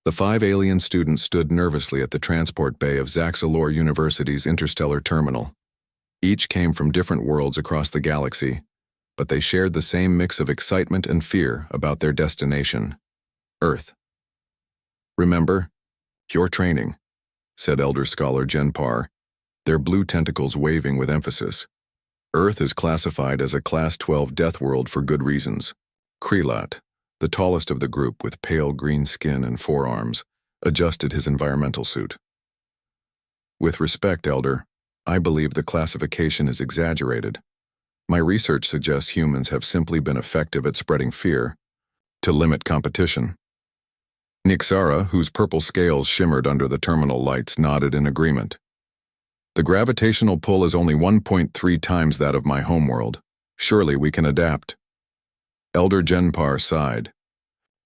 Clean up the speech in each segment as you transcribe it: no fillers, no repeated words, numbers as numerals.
The 5 alien students stood nervously at the transport bay of Zaxalor University's interstellar terminal. Each came from different worlds across the galaxy, but they shared the same mix of excitement and fear about their destination, Earth. "Remember, your training," said Elder Scholar Genpar, their blue tentacles waving with emphasis. "Earth is classified as a Class 12 death world for good reasons." Krelat, the tallest of the group with pale green skin and forearms, adjusted his environmental suit. "With respect, Elder, I believe the classification is exaggerated. My research suggests humans have simply been effective at spreading fear to limit competition." Nixara, whose purple scales shimmered under the terminal lights, nodded in agreement. "The gravitational pull is only 1.3 times that of my homeworld. Surely we can adapt." Elder Genpar sighed.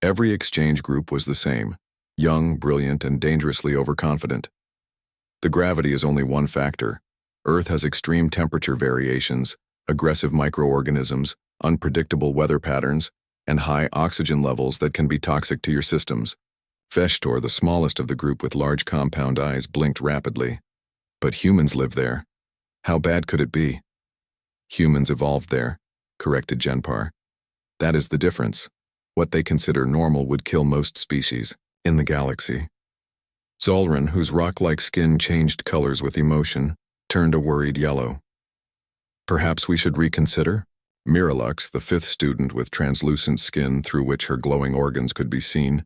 Every exchange group was the same: young, brilliant, and dangerously overconfident. The gravity is only one factor. Earth has extreme temperature variations, aggressive microorganisms, unpredictable weather patterns, and high oxygen levels that can be toxic to your systems. Veshtor, the smallest of the group with large compound eyes, blinked rapidly. "But humans live there. How bad could it be?" "Humans evolved there," corrected Genpar. "That is the difference. What they consider normal would kill most species in the galaxy." Zolran, whose rock-like skin changed colors with emotion, turned a worried yellow. "Perhaps we should reconsider?" Miralux, the 5th student with translucent skin through which her glowing organs could be seen,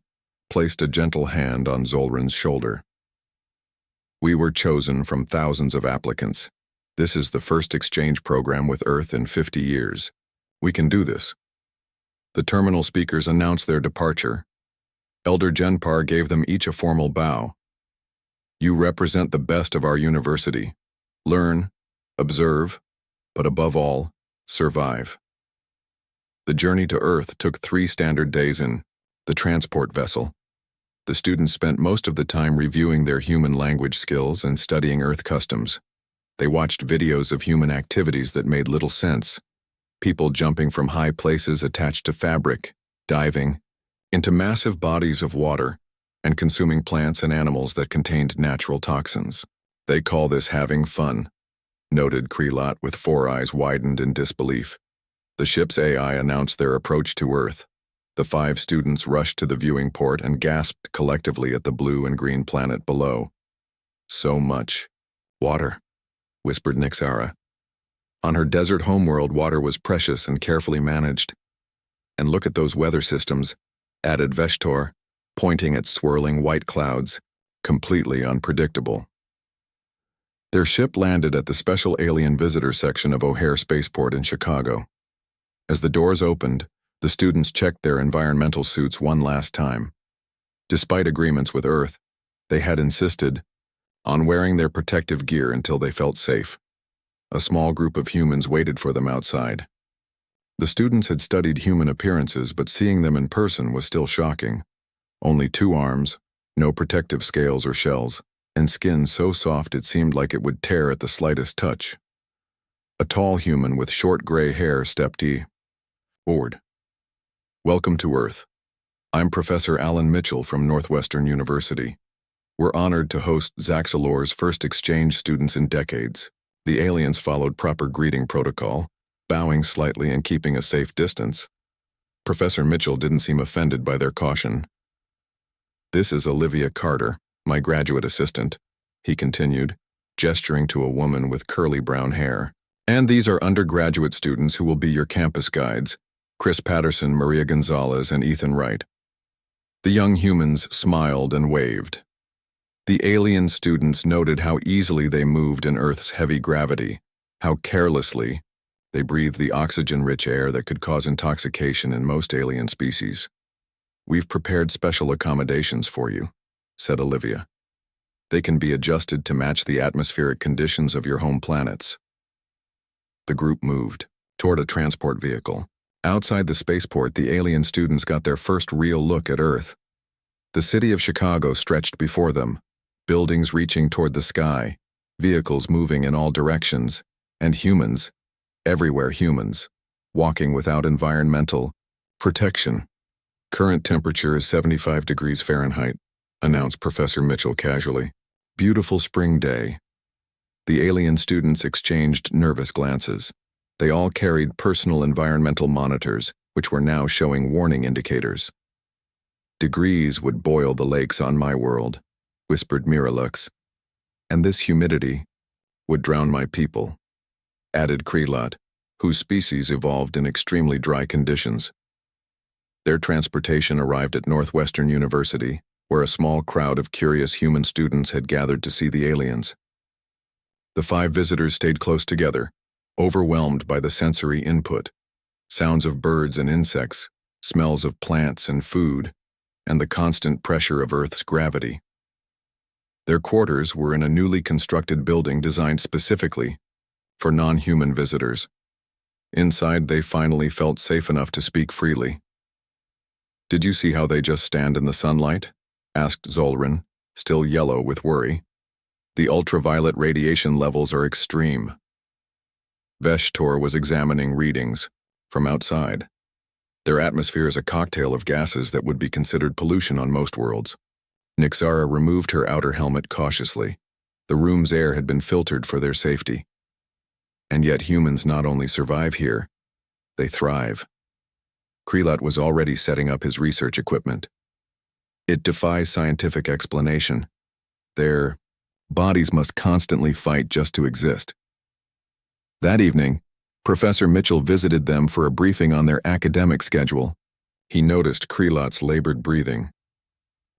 placed a gentle hand on Zolran's shoulder. "We were chosen from thousands of applicants. This is the first exchange program with Earth in 50 years. We can do this." The terminal speakers announced their departure. Elder Genpar gave them each a formal bow. "You represent the best of our university. Learn, observe, but above all, survive." The journey to Earth took 3 standard days in the transport vessel. The students spent most of the time reviewing their human language skills and studying Earth customs. They watched videos of human activities that made little sense. People jumping from high places attached to fabric, diving into massive bodies of water, and consuming plants and animals that contained natural toxins. "They call this having fun," noted Krelat with 4 eyes widened in disbelief. The ship's AI announced their approach to Earth. The 5 students rushed to the viewing port and gasped collectively at the blue and green planet below. "So much water," whispered Nixara. On her desert homeworld, water was precious and carefully managed. "And look at those weather systems," added Veshtor, pointing at swirling white clouds, completely unpredictable. Their ship landed at the Special Alien Visitor section of O'Hare Spaceport in Chicago. As the doors opened, the students checked their environmental suits one last time. Despite agreements with Earth, they had insisted on wearing their protective gear until they felt safe. A small group of humans waited for them outside. The students had studied human appearances, but seeing them in person was still shocking. Only 2 arms, no protective scales or shells, and skin so soft it seemed like it would tear at the slightest touch. A tall human with short gray hair stepped forward. "Welcome to Earth. I'm Professor Alan Mitchell from Northwestern University. We're honored to host Zaxalor's first exchange students in decades." The aliens followed proper greeting protocol, bowing slightly and keeping a safe distance. Professor Mitchell didn't seem offended by their caution. "This is Olivia Carter, my graduate assistant," he continued, gesturing to a woman with curly brown hair. "And these are undergraduate students who will be your campus guides, Chris Patterson, Maria Gonzalez, and Ethan Wright." The young humans smiled and waved. The alien students noted how easily they moved in Earth's heavy gravity, how carelessly they breathed the oxygen-rich air that could cause intoxication in most alien species. "We've prepared special accommodations for you," said Olivia. "They can be adjusted to match the atmospheric conditions of your home planets." The group moved toward a transport vehicle. Outside the spaceport, the alien students got their first real look at Earth. The city of Chicago stretched before them, buildings reaching toward the sky, vehicles moving in all directions, and humans, everywhere humans, walking without environmental protection. Current temperature is 75 degrees Fahrenheit, announced Professor Mitchell casually. Beautiful spring day. The alien students exchanged nervous glances. They all carried personal environmental monitors, which were now showing warning indicators. Degrees would boil the lakes on my world, whispered Miralux. And this humidity would drown my people, added Krelat, whose species evolved in extremely dry conditions. Their transportation arrived at Northwestern University, where a small crowd of curious human students had gathered to see the aliens. The 5 visitors stayed close together, overwhelmed by the sensory input, sounds of birds and insects, smells of plants and food, and the constant pressure of Earth's gravity. Their quarters were in a newly constructed building designed specifically for non-human visitors. Inside, they finally felt safe enough to speak freely. "Did you see how they just stand in the sunlight?" asked Zolrin, still yellow with worry. "The ultraviolet radiation levels are extreme." Veshtor was examining readings from outside. Their atmosphere is a cocktail of gases that would be considered pollution on most worlds. Nixara removed her outer helmet cautiously. The room's air had been filtered for their safety. And yet humans not only survive here, they thrive. Krelat was already setting up his research equipment. It defies scientific explanation. Their bodies must constantly fight just to exist. That evening, Professor Mitchell visited them for a briefing on their academic schedule. He noticed Krelat's labored breathing.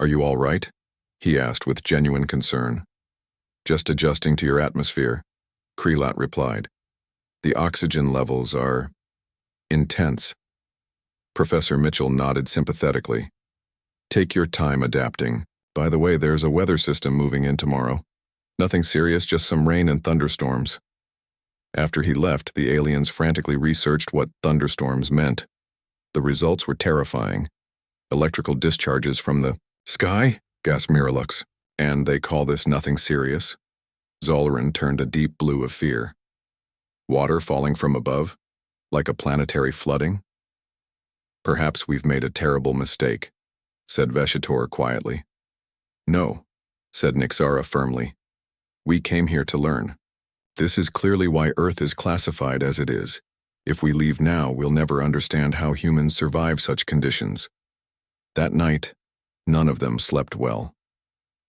"Are you all right?" he asked with genuine concern. "Just adjusting to your atmosphere," Krelat replied. "The oxygen levels are intense." Professor Mitchell nodded sympathetically. "Take your time adapting. By the way, there's a weather system moving in tomorrow. Nothing serious, just some rain and thunderstorms." After he left, the aliens frantically researched what thunderstorms meant. The results were terrifying. Electrical discharges from the sky, gasped Miralux. "And they call this nothing serious?" Zolrin turned a deep blue of fear. "Water falling from above? Like a planetary flooding?" "Perhaps we've made a terrible mistake," said Veshitor quietly. "No," said Nixara firmly. "We came here to learn. This is clearly why Earth is classified as it is. If we leave now, we'll never understand how humans survive such conditions." That night, none of them slept well.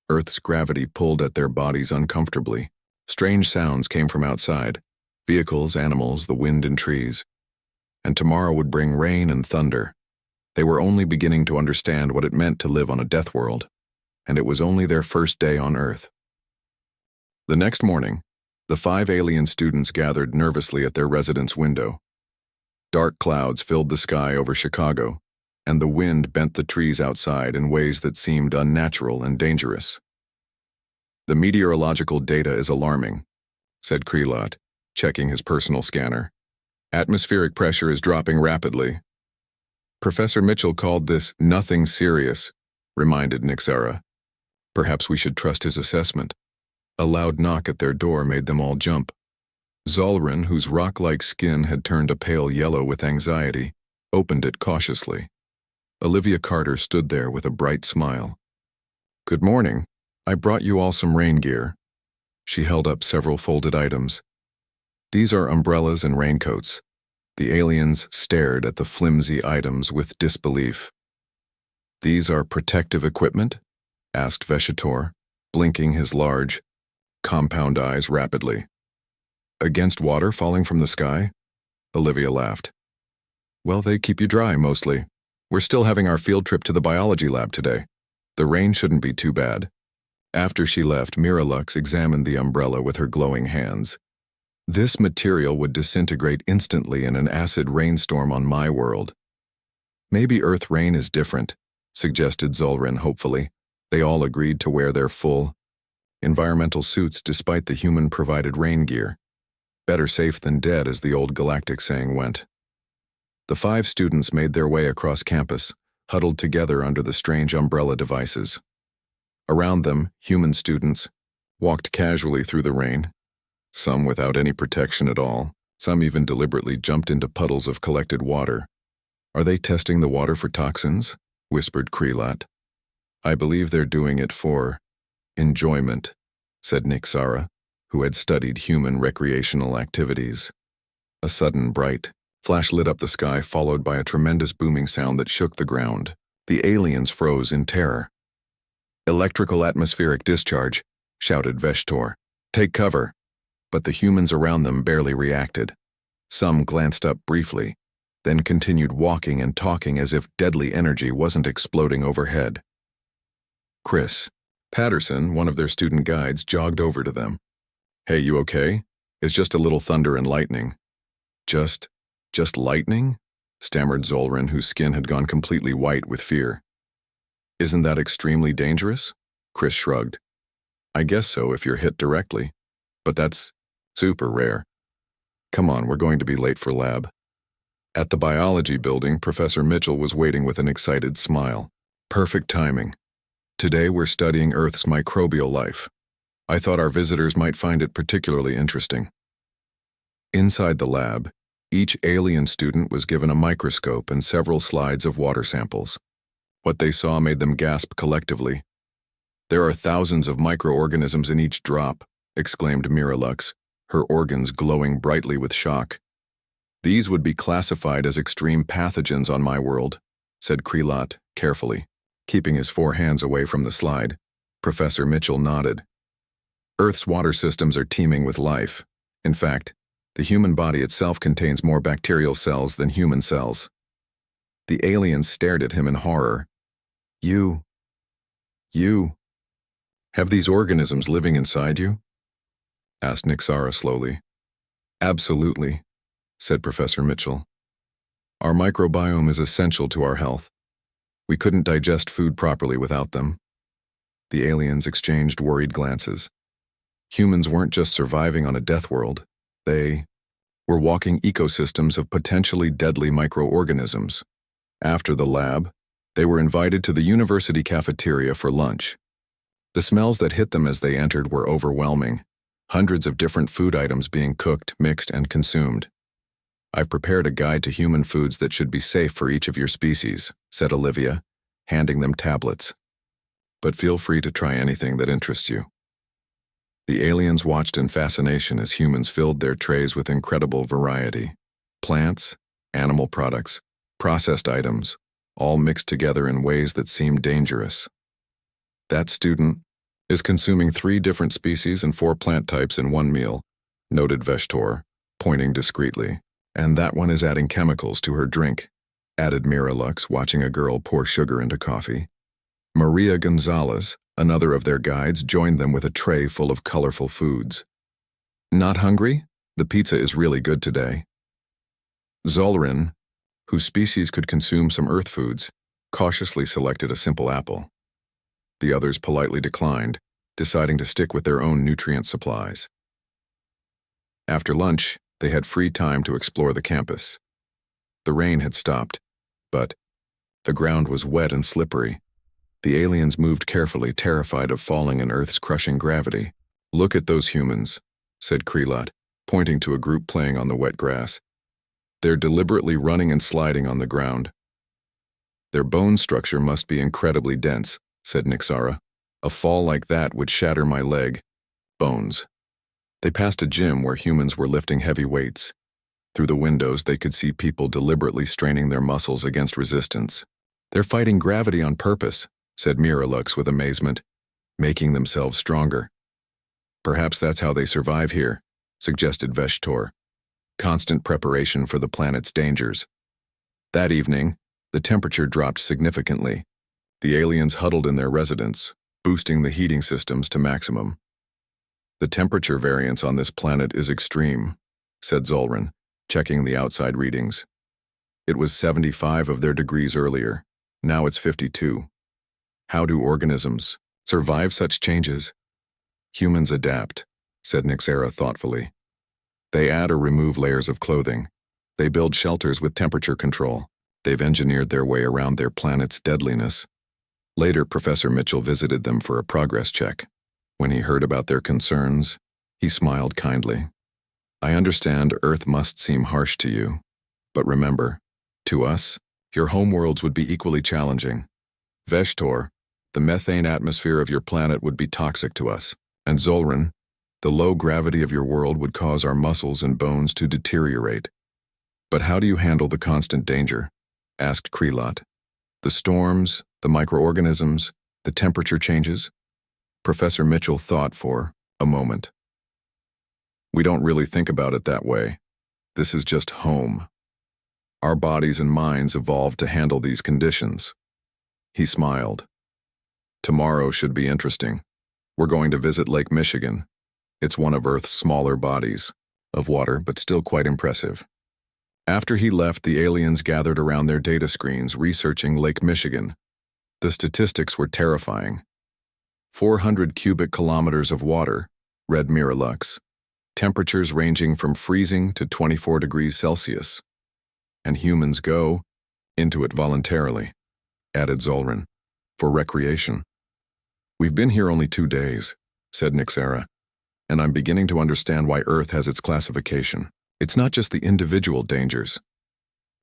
Earth's gravity pulled at their bodies uncomfortably. Strange sounds came from outside: vehicles, animals, the wind and trees. And tomorrow would bring rain and thunder. They were only beginning to understand what it meant to live on a Deathworld, and it was only their first day on Earth. The next morning, the 5 alien students gathered nervously at their residence window. Dark clouds filled the sky over Chicago, and the wind bent the trees outside in ways that seemed unnatural and dangerous. "The meteorological data is alarming," said Krelat, checking his personal scanner. "Atmospheric pressure is dropping rapidly." "Professor Mitchell called this nothing serious," reminded Nixara. "Perhaps we should trust his assessment." A loud knock at their door made them all jump. Zolrin, whose rock-like skin had turned a pale yellow with anxiety, opened it cautiously. Olivia Carter stood there with a bright smile. "Good morning. I brought you all some rain gear." She held up several folded items. "These are umbrellas and raincoats." The aliens stared at the flimsy items with disbelief. "These are protective equipment?" asked Veshitor, blinking his large, compound eyes rapidly. "Against water falling from the sky?" Olivia laughed. "Well, they keep you dry, mostly. We're still having our field trip to the biology lab today. The rain shouldn't be too bad." After she left, Miralux examined the umbrella with her glowing hands. "This material would disintegrate instantly in an acid rainstorm on my world." "Maybe Earth rain is different," suggested Zolrin hopefully. They all agreed to wear their full environmental suits despite the human-provided rain gear. Better safe than dead, as the old Galactic saying went. The 5 students made their way across campus, huddled together under the strange umbrella devices. Around them, human students walked casually through the rain, some without any protection at all, some even deliberately jumped into puddles of collected water. "Are they testing the water for toxins?" whispered Krelat. I believe they're doing it for enjoyment, said Nixara, who had studied human recreational activities. A sudden bright flash lit up the sky, followed by a tremendous booming sound that shook the ground. The aliens froze in terror. "Electrical atmospheric discharge," shouted Veshtor. "Take cover." But the humans around them barely reacted. Some glanced up briefly, then continued walking and talking as if deadly energy wasn't exploding overhead. Chris Patterson, one of their student guides, jogged over to them. "Hey, you okay? It's just a little thunder and lightning." Just lightning?" stammered Zolrin, whose skin had gone completely white with fear. "Isn't that extremely dangerous?" Chris shrugged. "I guess so if you're hit directly, but that's super rare. Come on, we're going to be late for lab." At the biology building, Professor Mitchell was waiting with an excited smile. "Perfect timing. Today we're studying Earth's microbial life. I thought our visitors might find it particularly interesting." Inside the lab, each alien student was given a microscope and several slides of water samples. What they saw made them gasp collectively. "There are thousands of microorganisms in each drop," exclaimed Miralux, her organs glowing brightly with shock. "These would be classified as extreme pathogens on my world," said Krelat, carefully, keeping his 4 hands away from the slide. Professor Mitchell nodded. "Earth's water systems are teeming with life. In fact, the human body itself contains more bacterial cells than human cells." The aliens stared at him in horror. You have these organisms living inside you?" asked Nixara slowly. "Absolutely," said Professor Mitchell. "Our microbiome is essential to our health. We couldn't digest food properly without them." The aliens exchanged worried glances. Humans weren't just surviving on a death world. They were walking ecosystems of potentially deadly microorganisms. After the lab, they were invited to the university cafeteria for lunch. The smells that hit them as they entered were overwhelming. Hundreds of different food items being cooked, mixed, and consumed. "I've prepared a guide to human foods that should be safe for each of your species," said Olivia, handing them tablets. "But feel free to try anything that interests you." The aliens watched in fascination as humans filled their trays with incredible variety. Plants, animal products, processed items, all mixed together in ways that seemed dangerous. "That student is consuming 3 different species and 4 plant types in one meal," noted Veshtor, pointing discreetly. "And that one is adding chemicals to her drink," added Miralux, watching a girl pour sugar into coffee. Maria Gonzalez, another of their guides, joined them with a tray full of colorful foods. "Not hungry? The pizza is really good today." Zolrin, whose species could consume some earth foods, cautiously selected a simple apple. The others politely declined, deciding to stick with their own nutrient supplies. After lunch, they had free time to explore the campus. The rain had stopped, but the ground was wet and slippery. The aliens moved carefully, terrified of falling in Earth's crushing gravity. "Look at those humans," said Krelat, pointing to a group playing on the wet grass. "They're deliberately running and sliding on the ground." "Their bone structure must be incredibly dense," said Nixara. "A fall like that would shatter my leg." Bones. They passed a gym where humans were lifting heavy weights. Through the windows, they could see people deliberately straining their muscles against resistance. "They're fighting gravity on purpose," said Miralux with amazement, "making themselves stronger." "Perhaps that's how they survive here," suggested Veshtor. "Constant preparation for the planet's dangers." That evening, the temperature dropped significantly. The aliens huddled in their residence, boosting the heating systems to maximum. "The temperature variance on this planet is extreme," said Zolrin, checking the outside readings. "It was 75 of their degrees earlier. Now it's 52. How do organisms survive such changes?" "Humans adapt," said Nixara thoughtfully. "They add or remove layers of clothing. They build shelters with temperature control. They've engineered their way around their planet's deadliness." Later, Professor Mitchell visited them for a progress check. When he heard about their concerns, he smiled kindly. "I understand Earth must seem harsh to you, but remember, to us, your homeworlds would be equally challenging. Veshtor, the methane atmosphere of your planet would be toxic to us. And Zolran, the low gravity of your world would cause our muscles and bones to deteriorate. But how do you handle the constant danger? Asked Krelot. The storms, the microorganisms, the temperature changes? Professor Mitchell thought for a moment. We don't really think about it that way. This is just home. Our bodies and minds evolved to handle these conditions. He smiled. Tomorrow should be interesting. We're going to visit Lake Michigan. It's one of Earth's smaller bodies of water, but still quite impressive. After he left, the aliens gathered around their data screens researching Lake Michigan. The statistics were terrifying. 400 cubic kilometers of water, read Miralux. Temperatures ranging from freezing to 24 degrees Celsius. And humans go into it voluntarily, added Zolran, for recreation. We've been here only 2 days, said Nixera, and I'm beginning to understand why Earth has its classification. It's not just the individual dangers.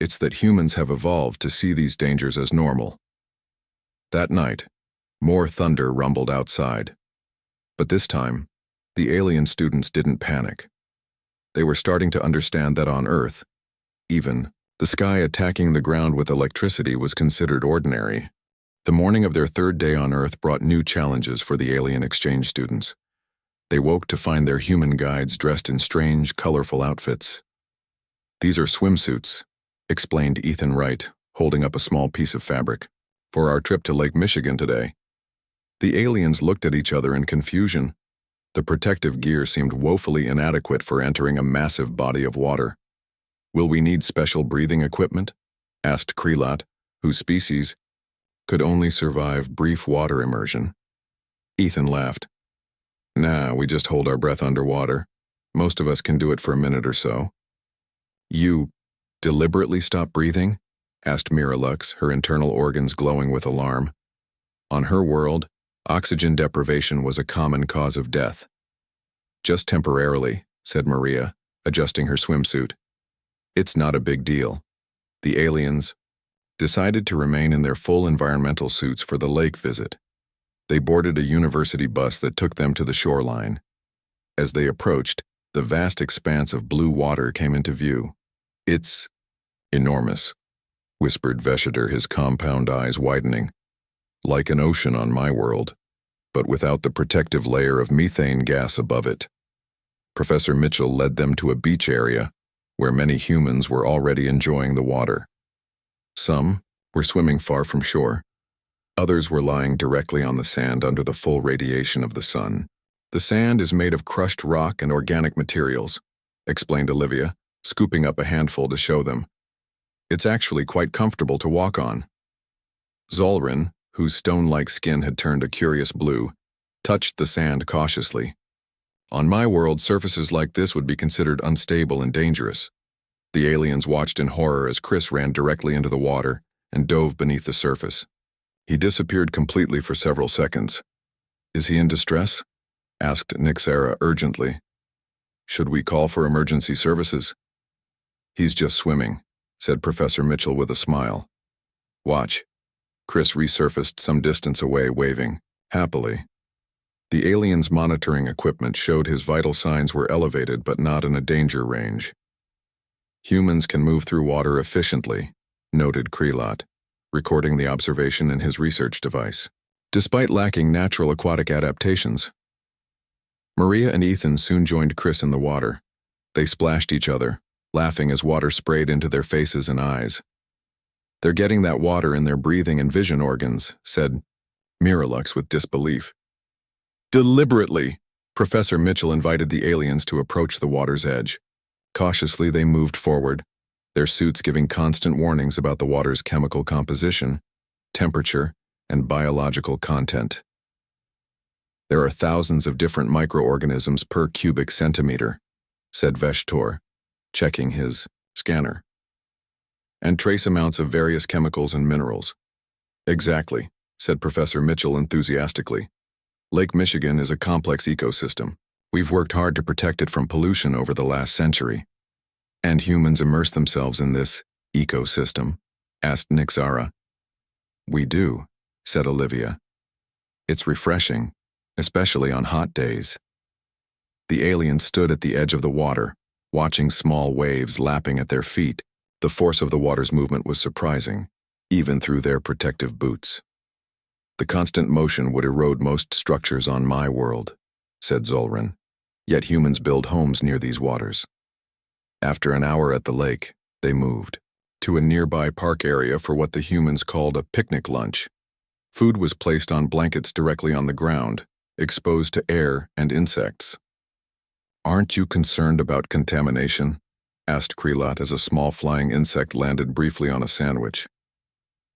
It's that humans have evolved to see these dangers as normal. That night, more thunder rumbled outside. But this time, the alien students didn't panic. They were starting to understand that on Earth, even, the sky attacking the ground with electricity was considered ordinary. The morning of their 3rd day on Earth brought new challenges for the alien exchange students. They woke to find their human guides dressed in strange, colorful outfits. These are swimsuits, explained Ethan Wright, holding up a small piece of fabric, for our trip to Lake Michigan today. The aliens looked at each other in confusion. The protective gear seemed woefully inadequate for entering a massive body of water. Will we need special breathing equipment? Asked Krelot, whose species could only survive brief water immersion. Ethan laughed. Nah, we just hold our breath underwater. Most of us can do it for a minute or so. You deliberately stop breathing? Asked Miralux, her internal organs glowing with alarm. On her world, oxygen deprivation was a common cause of death. Just temporarily, said Maria, adjusting her swimsuit. It's not a big deal. The aliens decided to remain in their full environmental suits for the lake visit. They boarded a university bus that took them to the shoreline. As they approached, the vast expanse of blue water came into view. It's enormous, whispered Vesheter, his compound eyes widening. Like an ocean on my world, but without the protective layer of methane gas above it. Professor Mitchell led them to a beach area where many humans were already enjoying the water. Some were swimming far from shore. Others were lying directly on the sand under the full radiation of the sun. The sand is made of crushed rock and organic materials, explained Olivia, scooping up a handful to show them. It's actually quite comfortable to walk on. Zolran, whose stone-like skin had turned a curious blue, touched the sand cautiously. On my world, surfaces like this would be considered unstable and dangerous. The aliens watched in horror as Chris ran directly into the water and dove beneath the surface. He disappeared completely for several seconds. Is he in distress? Asked Nixera urgently. Should we call for emergency services? He's just swimming, said Professor Mitchell with a smile. Watch. Chris resurfaced some distance away, waving happily. The alien's monitoring equipment showed his vital signs were elevated but not in a danger range. Humans can move through water efficiently, noted Krelot, recording the observation in his research device, despite lacking natural aquatic adaptations. Maria and Ethan soon joined Chris in the water. They splashed each other, laughing as water sprayed into their faces and eyes. They're getting that water in their breathing and vision organs, said Miralux with disbelief. Deliberately, Professor Mitchell invited the aliens to approach the water's edge. Cautiously, they moved forward, their suits giving constant warnings about the water's chemical composition, temperature, and biological content. There are thousands of different microorganisms per cubic centimeter, said Veshtor, checking his scanner. And trace amounts of various chemicals and minerals. Exactly, said Professor Mitchell enthusiastically. Lake Michigan is a complex ecosystem. We've worked hard to protect it from pollution over the last century. And humans immerse themselves in this ecosystem? Asked Nixara. We do, said Olivia. It's refreshing, especially on hot days. The aliens stood at the edge of the water, watching small waves lapping at their feet. The force of the water's movement was surprising, even through their protective boots. The constant motion would erode most structures on my world, said Zolran, yet humans build homes near these waters. After an hour at the lake, they moved to a nearby park area for what the humans called a picnic lunch. Food was placed on blankets directly on the ground, exposed to air and insects. Aren't you concerned about contamination? Asked Krelot as a small flying insect landed briefly on a sandwich.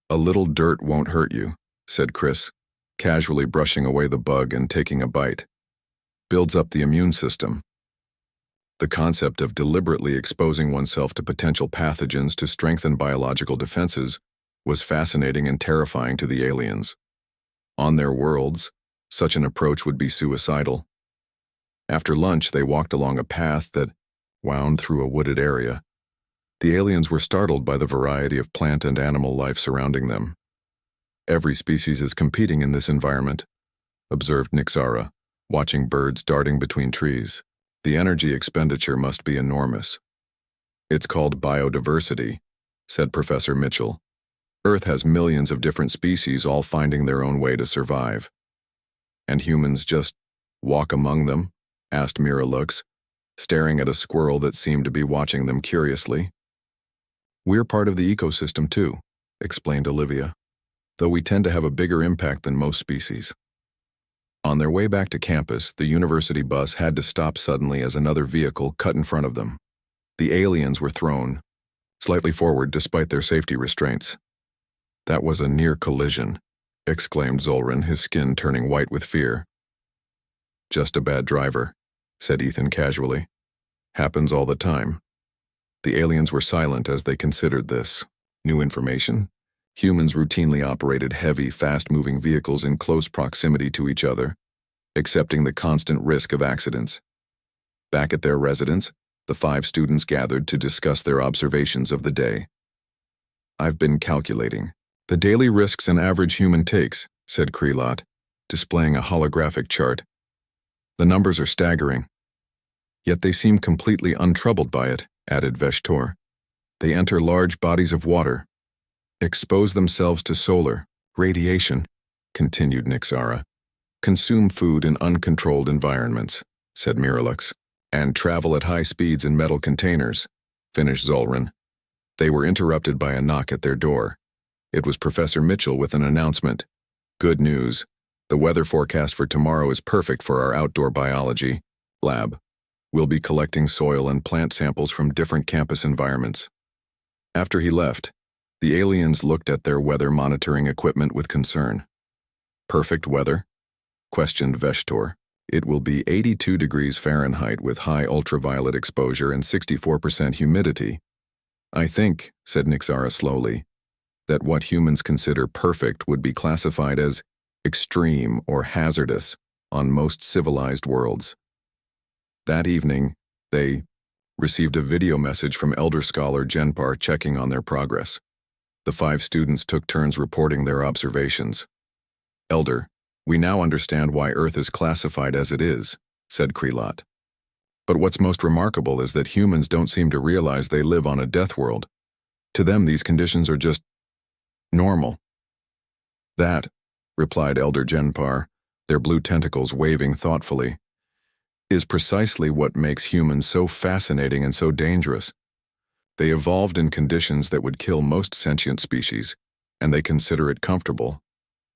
A little dirt won't hurt you, said Chris, casually brushing away the bug and taking a bite. Builds up the immune system. The concept of deliberately exposing oneself to potential pathogens to strengthen biological defenses was fascinating and terrifying to the aliens. On their worlds, such an approach would be suicidal. After lunch, they walked along a path that wound through a wooded area. The aliens were startled by the variety of plant and animal life surrounding them. Every species is competing in this environment, observed Nixara, watching birds darting between trees. The energy expenditure must be enormous. It's called biodiversity, said Professor Mitchell. Earth has millions of different species all finding their own way to survive. And humans just walk among them? Asked Miralux, staring at a squirrel that seemed to be watching them curiously. We're part of the ecosystem too, explained Olivia, though we tend to have a bigger impact than most species. On their way back to campus, the university bus had to stop suddenly as another vehicle cut in front of them. The aliens were thrown slightly forward despite their safety restraints. That was a near collision, exclaimed Zolran, his skin turning white with fear. Just a bad driver, said Ethan casually. Happens all the time. The aliens were silent as they considered this. New information. Humans routinely operated heavy, fast-moving vehicles in close proximity to each other, accepting the constant risk of accidents. Back at their residence, the 5 students gathered to discuss their observations of the day. I've been calculating the daily risks an average human takes, said Krelot, displaying a holographic chart. The numbers are staggering. Yet they seem completely untroubled by it, added Veshtor. They enter large bodies of water, expose themselves to solar radiation, continued Nixara, consume food in uncontrolled environments, said Miralux, and travel at high speeds in metal containers, finished Zolran. They were interrupted by a knock at their door. It was Professor Mitchell with an announcement. Good news. The weather forecast for tomorrow is perfect for our outdoor biology lab. We'll be collecting soil and plant samples from different campus environments. After he left, the aliens looked at their weather monitoring equipment with concern. Perfect weather? Questioned Veshtor. It will be 82 degrees Fahrenheit with high ultraviolet exposure and 64% humidity. I think, said Nixara slowly, that what humans consider perfect would be classified as extreme or hazardous on most civilized worlds. That evening, they received a video message from Elder Scholar Genpar checking on their progress. The 5 students took turns reporting their observations. Elder, we now understand why Earth is classified as it is, said Krelot. But what's most remarkable is that humans don't seem to realize they live on a Deathworld. To them, these conditions are just normal. That, replied Elder Genpar, their blue tentacles waving thoughtfully, is precisely what makes humans so fascinating and so dangerous. They evolved in conditions that would kill most sentient species, and they consider it comfortable.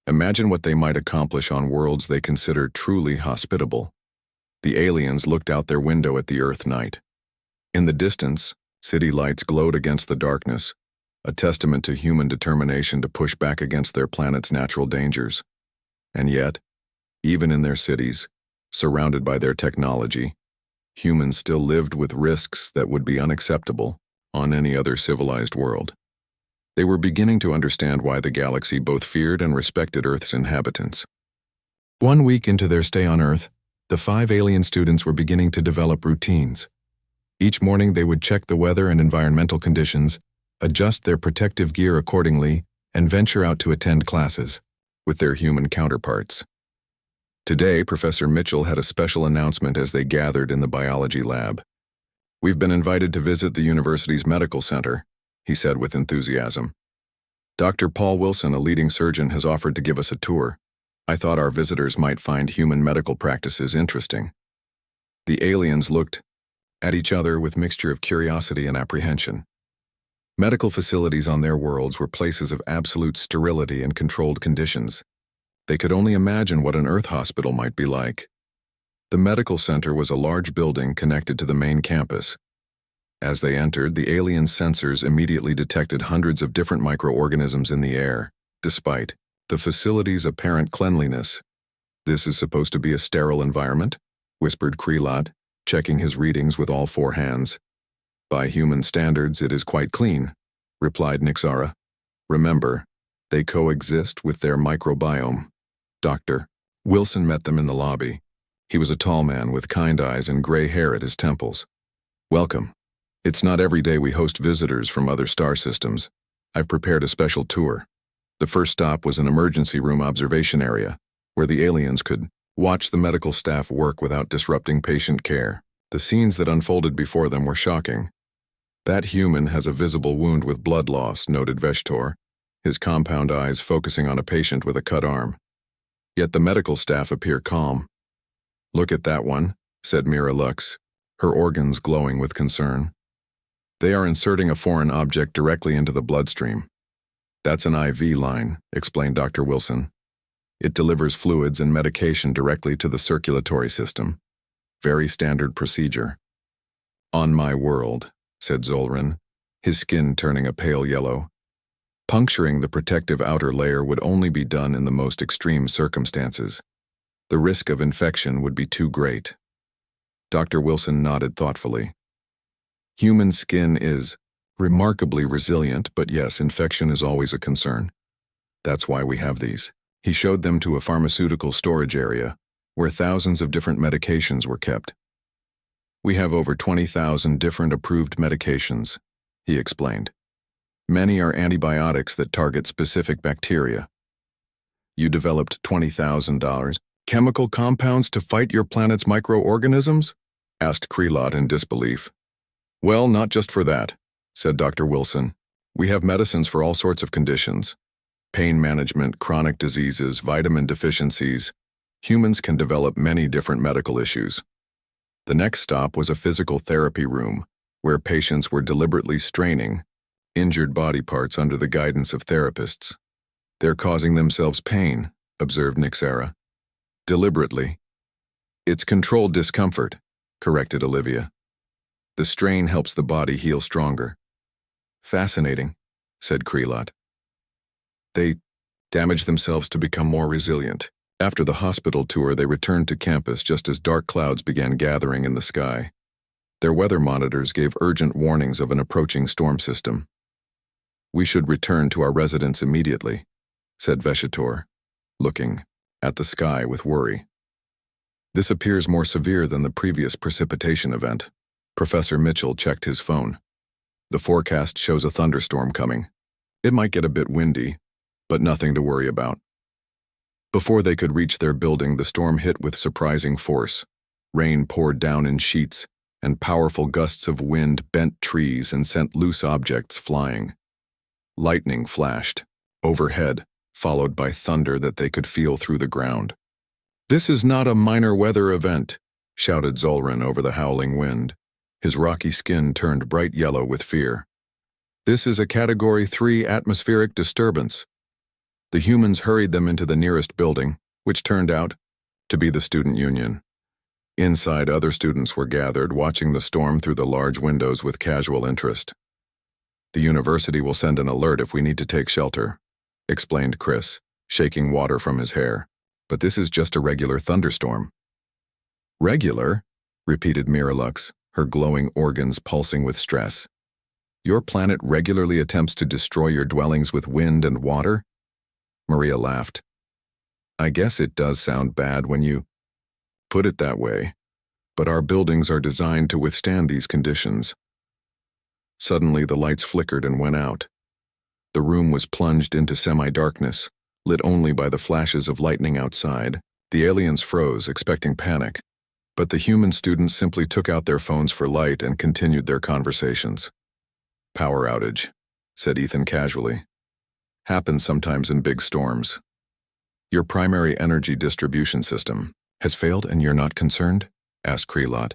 Imagine what they might accomplish on worlds they consider truly hospitable. The aliens looked out their window at the Earth night. In the distance, city lights glowed against the darkness, a testament to human determination to push back against their planet's natural dangers. And yet, even in their cities, surrounded by their technology, humans still lived with risks that would be unacceptable on any other civilized world. They were beginning to understand why the galaxy both feared and respected Earth's inhabitants. 1 week into their stay on Earth, the 5 alien students were beginning to develop routines. Each morning they would check the weather and environmental conditions, adjust their protective gear accordingly, and venture out to attend classes with their human counterparts. Today, Professor Mitchell had a special announcement as they gathered in the biology lab. "We've been invited to visit the university's medical center," he said with enthusiasm. "Dr. Paul Wilson, a leading surgeon, has offered to give us a tour. I thought our visitors might find human medical practices interesting." The aliens looked at each other with mixture of curiosity and apprehension. Medical facilities on their worlds were places of absolute sterility and controlled conditions. They could only imagine what an Earth hospital might be like. The medical center was a large building connected to the main campus. As they entered, the alien sensors immediately detected hundreds of different microorganisms in the air, despite the facility's apparent cleanliness. "This is supposed to be a sterile environment," whispered Krelot, checking his readings with all four hands. "By human standards, it is quite clean," replied Nixara. "Remember, they coexist with their microbiome." Dr. Wilson met them in the lobby. He was a tall man with kind eyes and gray hair at his temples. "Welcome. It's not every day we host visitors from other star systems. I've prepared a special tour." The first stop was an emergency room observation area, where the aliens could watch the medical staff work without disrupting patient care. The scenes that unfolded before them were shocking. "That human has a visible wound with blood loss," noted Veshtor, his compound eyes focusing on a patient with a cut arm. Yet the medical staff appear calm. "Look at that one," said Mira Lux, her organs glowing with concern. "They are inserting a foreign object directly into the bloodstream." "That's an IV line," explained Dr. Wilson. "It delivers fluids and medication directly to the circulatory system. Very standard procedure." "On my world," said Zolrin, his skin turning a pale yellow. "Puncturing the protective outer layer would only be done in the most extreme circumstances. The risk of infection would be too great." Dr. Wilson nodded thoughtfully. "Human skin is remarkably resilient, but yes, infection is always a concern. That's why we have these." He showed them to a pharmaceutical storage area, where thousands of different medications were kept. "We have over 20,000 different approved medications," he explained. "Many are antibiotics that target specific bacteria." "You developed $20,000 chemical compounds to fight your planet's microorganisms?" asked Krelot in disbelief. "Well, not just for that," said Dr. Wilson. "We have medicines for all sorts of conditions. Pain management, chronic diseases, vitamin deficiencies. Humans can develop many different medical issues." The next stop was a physical therapy room, where patients were deliberately straining injured body parts under the guidance of therapists. "They're causing themselves pain," observed Nixara. "Deliberately." "It's controlled discomfort," corrected Olivia. "The strain helps the body heal stronger." "Fascinating," said Krelot. "They damage themselves to become more resilient." After the hospital tour, they returned to campus just as dark clouds began gathering in the sky. Their weather monitors gave urgent warnings of an approaching storm system. "We should return to our residence immediately," said Veshitor, looking at the sky with worry. "This appears more severe than the previous precipitation event." Professor Mitchell checked his phone. "The forecast shows a thunderstorm coming. It might get a bit windy, but nothing to worry about." Before they could reach their building, the storm hit with surprising force. Rain poured down in sheets, and powerful gusts of wind bent trees and sent loose objects flying. Lightning flashed overhead, followed by thunder that they could feel through the ground. "This is not a minor weather event," shouted Zolrin over the howling wind. His rocky skin turned bright yellow with fear. "This is a Category 3 atmospheric disturbance." The humans hurried them into the nearest building, which turned out to be the student union. Inside, other students were gathered, watching the storm through the large windows with casual interest. "The university will send an alert if we need to take shelter," explained Chris, shaking water from his hair. "But this is just a regular thunderstorm." "Regular?" repeated Miralux, her glowing organs pulsing with stress. "Your planet regularly attempts to destroy your dwellings with wind and water?" Maria laughed. "I guess it does sound bad when you put it that way, but our buildings are designed to withstand these conditions." Suddenly the lights flickered and went out. The room was plunged into semi-darkness, lit only by the flashes of lightning outside. The aliens froze, expecting panic, but the human students simply took out their phones for light and continued their conversations. "Power outage," said Ethan casually. "Happens sometimes in big storms. Your primary energy distribution system has failed and you're not concerned?" asked Krelot.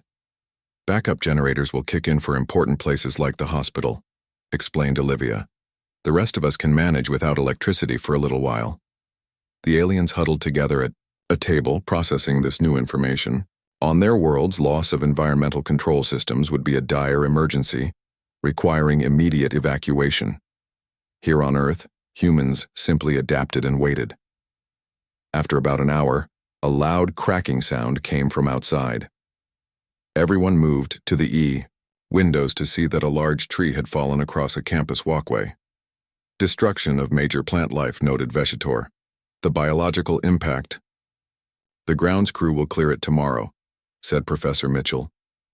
"Backup generators will kick in for important places like the hospital," explained Olivia. "The rest of us can manage without electricity for a little while." The aliens huddled together at a table processing this new information. On their worlds, loss of environmental control systems would be a dire emergency, requiring immediate evacuation. Here on Earth, humans simply adapted and waited. After about an hour, a loud cracking sound came from outside. Everyone moved to the windows to see that a large tree had fallen across a campus walkway. "Destruction of major plant life," noted Veshitor. "The biological impact." "The grounds crew will clear it tomorrow," said Professor Mitchell.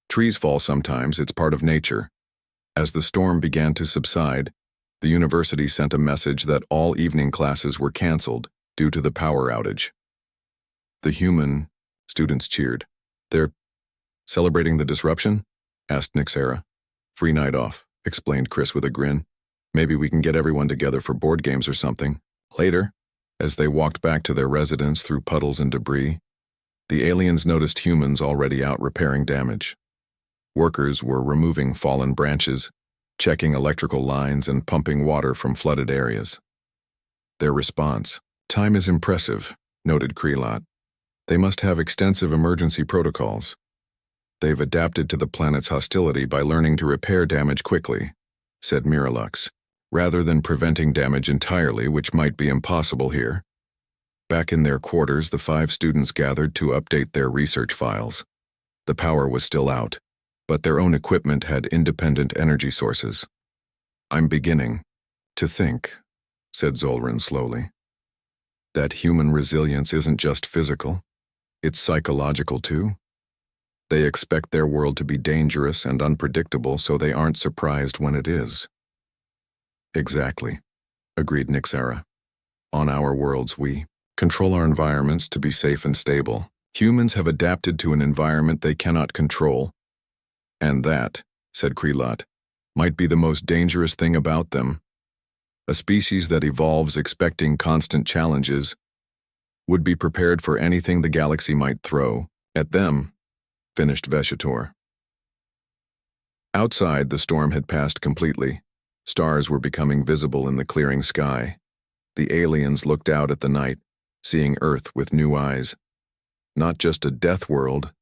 "Trees fall sometimes, it's part of nature." As the storm began to subside, the university sent a message that all evening classes were canceled due to the power outage. The human students cheered. "They're celebrating the disruption?" asked Nixera. "Free night off," explained Chris with a grin. "Maybe we can get everyone together for board games or something." Later, as they walked back to their residence through puddles and debris, the aliens noticed humans already out repairing damage. Workers were removing fallen branches, checking electrical lines, and pumping water from flooded areas. Their response: "Time is impressive," noted Krelot. "They must have extensive emergency protocols. They've adapted to the planet's hostility by learning to repair damage quickly," said Miralux, "rather than preventing damage entirely, which might be impossible here." Back in their quarters, the 5 students gathered to update their research files. The power was still out, but their own equipment had independent energy sources. "I'm beginning to think," said Zolran slowly, "that human resilience isn't just physical, it's psychological too. They expect their world to be dangerous and unpredictable, so they aren't surprised when it is." "Exactly," agreed Nixera. "On our worlds, we control our environments to be safe and stable. Humans have adapted to an environment they cannot control. And that," said Krelot, "might be the most dangerous thing about them. A species that evolves expecting constant challenges would be prepared for anything the galaxy might throw at them," finished Veshitor. Outside, the storm had passed completely. Stars were becoming visible in the clearing sky. The aliens looked out at the night, seeing Earth with new eyes. Not just a death world,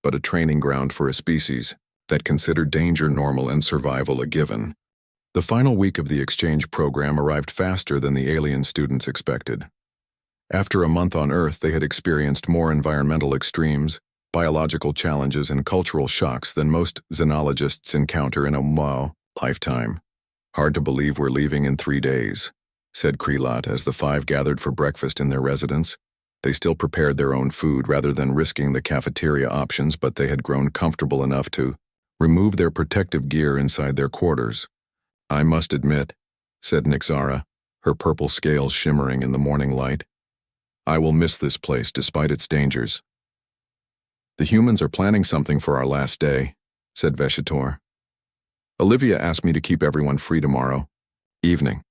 but a training ground for a species that considered danger normal and survival a given. The final week of the exchange program arrived faster than the alien students expected. After a month on Earth, they had experienced more environmental extremes, biological challenges, and cultural shocks than most xenologists encounter in a lifetime. "Hard to believe we're leaving in 3 days," said Krelot as the 5 gathered for breakfast in their residence. They still prepared their own food rather than risking the cafeteria options, but they had grown comfortable enough to remove their protective gear inside their quarters. "I must admit," said Nixara, her purple scales shimmering in the morning light, "I will miss this place despite its dangers." "The humans are planning something for our last day," said Veshitor. "Olivia asked me to keep everyone free tomorrow evening."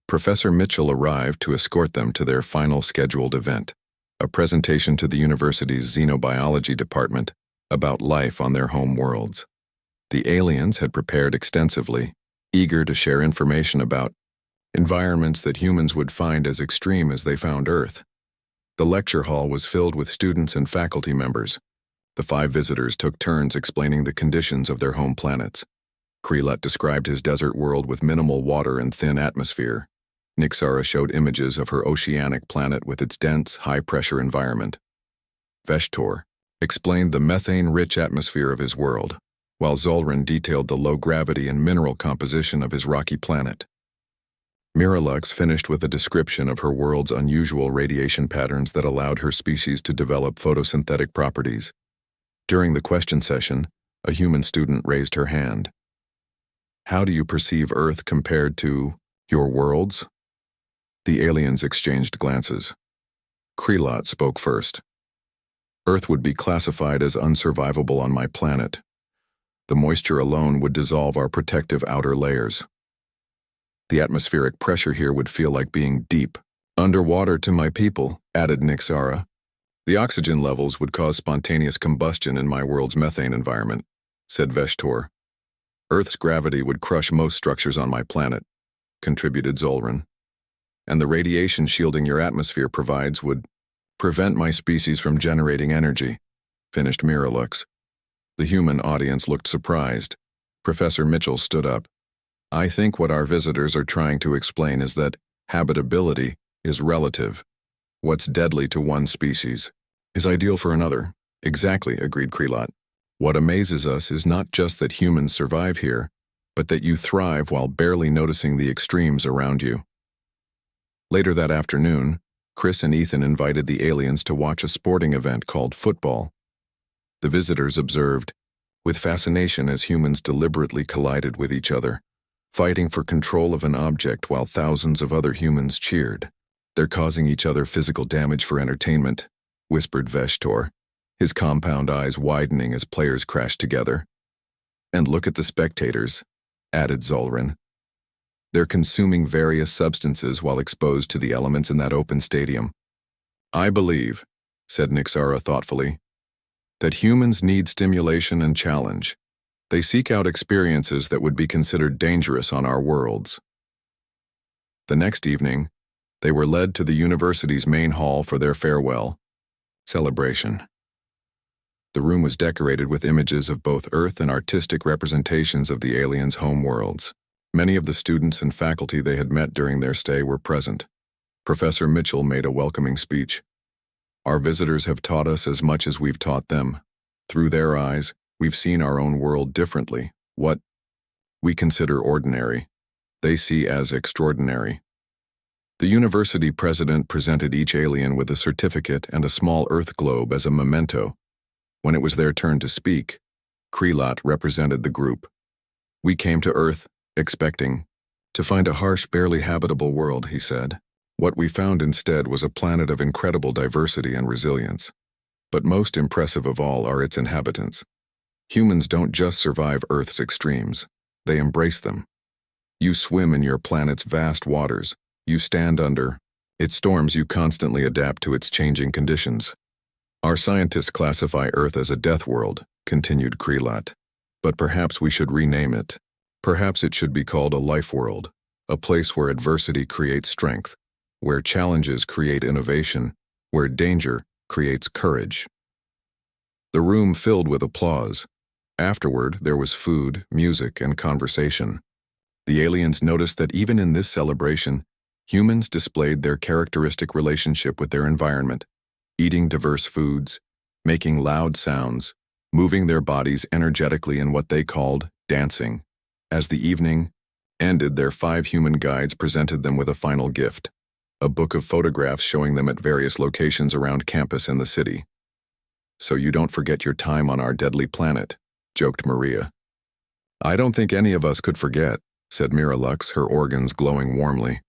Professor Mitchell arrived to escort them to their final scheduled event, a presentation to the university's xenobiology department about life on their home worlds. The aliens had prepared extensively, eager to share information about environments that humans would find as extreme as they found Earth. The lecture hall was filled with students and faculty members. The 5 visitors took turns explaining the conditions of their home planets. Krelot described his desert world with minimal water and thin atmosphere. Nixara showed images of her oceanic planet with its dense, high-pressure environment. Veshtor explained the methane-rich atmosphere of his world, while Zolran detailed the low gravity and mineral composition of his rocky planet. Miralux finished with a description of her world's unusual radiation patterns that allowed her species to develop photosynthetic properties. During the question session, a human student raised her hand. "How do you perceive Earth compared to your worlds?" The aliens exchanged glances. Krelot spoke first. Earth would be classified as unsurvivable on my planet. The moisture alone would dissolve our protective outer layers. The atmospheric pressure here would feel like being deep underwater to my people, added Nixara. The oxygen levels would cause spontaneous combustion in my world's methane environment, said Veshtor. Earth's gravity would crush most structures on my planet, contributed Zolran. And the radiation shielding your atmosphere provides would prevent my species from generating energy, finished Miralux. The human audience looked surprised. Professor Mitchell stood up. I think what our visitors are trying to explain is that habitability is relative. What's deadly to one species is ideal for another. Exactly, agreed Krelot. What amazes us is not just that humans survive here, but that you thrive while barely noticing the extremes around you. Later that afternoon, Chris and Ethan invited the aliens to watch a sporting event called football. The visitors observed with fascination as humans deliberately collided with each other, fighting for control of an object while thousands of other humans cheered. They're causing each other physical damage for entertainment, whispered Veshtor, his compound eyes widening as players crashed together. And look at the spectators, added Zolran. They're consuming various substances while exposed to the elements in that open stadium. I believe, said Nixara thoughtfully, that humans need stimulation and challenge. They seek out experiences that would be considered dangerous on our worlds. The next evening, they were led to the university's main hall for their farewell celebration. The room was decorated with images of both Earth and artistic representations of the aliens' home worlds. Many of the students and faculty they had met during their stay were present. Professor Mitchell made a welcoming speech. Our visitors have taught us as much as we've taught them. Through their eyes, we've seen our own world differently. What we consider ordinary, they see as extraordinary. The university president presented each alien with a certificate and a small Earth globe as a memento. When it was their turn to speak, Krelot represented the group. We came to Earth, expecting to find a harsh, barely habitable world, he said. What we found instead was a planet of incredible diversity and resilience. But most impressive of all are its inhabitants. Humans don't just survive Earth's extremes, they embrace them. You swim in your planet's vast waters. You stand under its storms, you constantly adapt to its changing conditions. Our scientists classify Earth as a death world, continued Krelot. But perhaps we should rename it. Perhaps it should be called a life world, a place where adversity creates strength, where challenges create innovation, where danger creates courage. The room filled with applause. Afterward, there was food, music, and conversation. The aliens noticed that even in this celebration, humans displayed their characteristic relationship with their environment, eating diverse foods, making loud sounds, moving their bodies energetically in what they called dancing. As the evening ended, their 5 human guides presented them with a final gift, a book of photographs showing them at various locations around campus and the city. So you don't forget your time on our deadly planet, joked Maria. I don't think any of us could forget, said Miralux, her organs glowing warmly.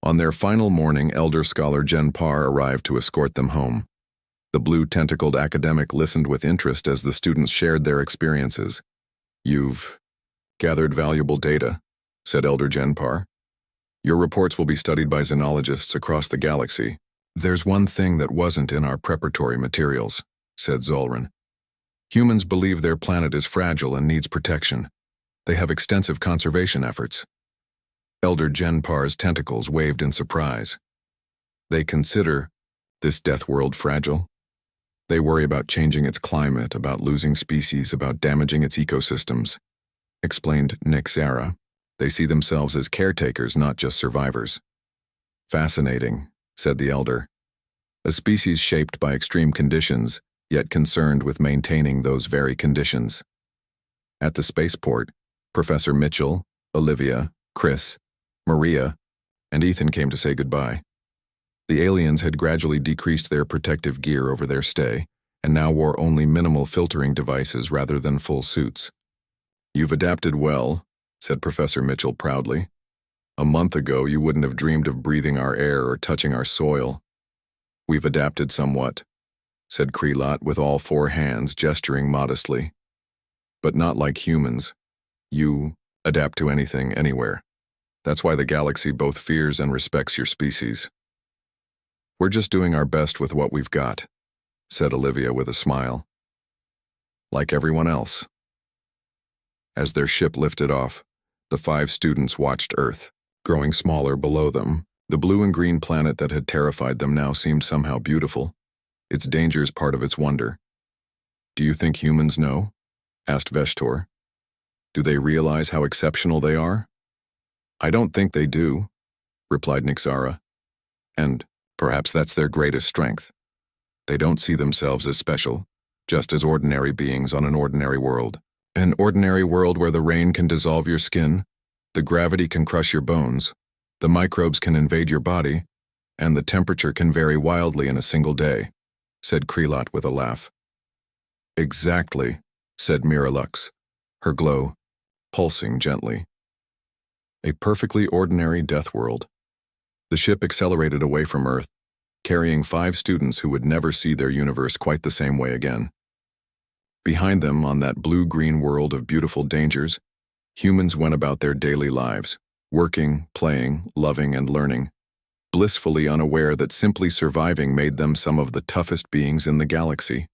On their final morning, elder scholar Jen Parr arrived to escort them home. The blue-tentacled academic listened with interest as the students shared their experiences. You've gathered valuable data, said Elder Jen Parr. Your reports will be studied by xenologists across the galaxy. There's one thing that wasn't in our preparatory materials, said Zolran. Humans believe their planet is fragile and needs protection. They have extensive conservation efforts. Elder Jen Parr's tentacles waved in surprise. They consider this death world fragile. They worry about changing its climate, about losing species, about damaging its ecosystems, explained Nixara. They see themselves as caretakers, not just survivors. Fascinating, said the elder. A species shaped by extreme conditions, yet concerned with maintaining those very conditions. At the spaceport, Professor Mitchell, Olivia, Chris, Maria, and Ethan came to say goodbye. The aliens had gradually decreased their protective gear over their stay, and now wore only minimal filtering devices rather than full suits. You've adapted well, said Professor Mitchell proudly. A month ago, you wouldn't have dreamed of breathing our air or touching our soil. We've adapted somewhat, said Krelot with all four hands gesturing modestly. But not like humans. You adapt to anything, anywhere. That's why the galaxy both fears and respects your species. We're just doing our best with what we've got, said Olivia with a smile. Like everyone else. As their ship lifted off, the 5 students watched Earth, growing smaller below them. The blue and green planet that had terrified them now seemed somehow beautiful, its dangers part of its wonder. Do you think humans know? Asked Veshtor. Do they realize how exceptional they are? I don't think they do, replied Nixara. And perhaps that's their greatest strength. They don't see themselves as special, just as ordinary beings on an ordinary world. An ordinary world where the rain can dissolve your skin, the gravity can crush your bones, the microbes can invade your body, and the temperature can vary wildly in a single day, said Krelot with a laugh. Exactly, said Miralux, her glow pulsing gently. A perfectly ordinary Deathworld. The ship accelerated away from Earth, carrying 5 students who would never see their universe quite the same way again. Behind them, on that blue-green world of beautiful dangers, humans went about their daily lives, working, playing, loving, and learning, blissfully unaware that simply surviving made them some of the toughest beings in the galaxy.